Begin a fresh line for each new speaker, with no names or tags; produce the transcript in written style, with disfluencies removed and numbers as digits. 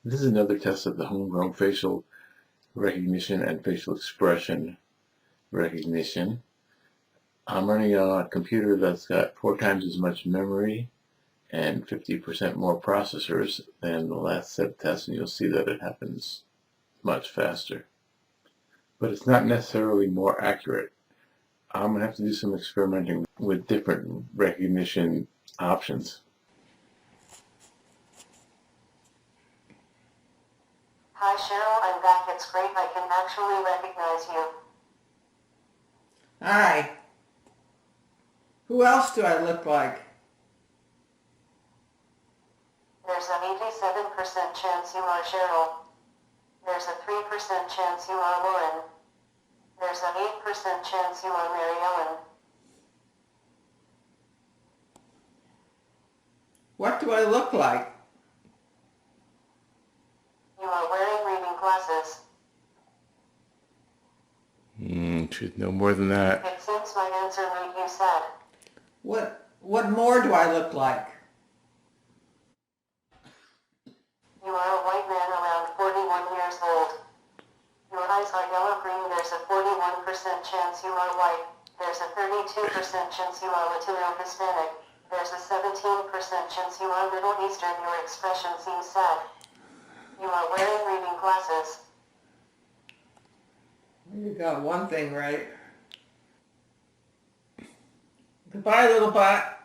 This is another test of the homegrown facial recognition and facial expression recognition. I'm running on a computer that's got 4 times as much memory and 50% more processors than the last set of tests, and you'll see that it happens much faster. But it's not necessarily more accurate. I'm going to have to do some experimenting with different recognition options.
Hi Cheryl, I'm back. It's great. I can actually recognize you.
Hi. Who else do I look like?
There's an 87% chance you are Cheryl. There's a 3% chance you are Lauren. There's an 8% chance you are Mary Ellen.
What do I look like?
You are wearing reading glasses.
Should know more than that.
It seems my answer made you sad.
What more do I look like?
You are a white man around 41 years old. Your eyes are yellow-green. There's a 41% chance you are white. There's a 32% chance you are Latino Hispanic. There's a 17% chance you are Middle Eastern. Your expression seems sad. You are wearing reading glasses.
You got one thing right. Goodbye, little bot.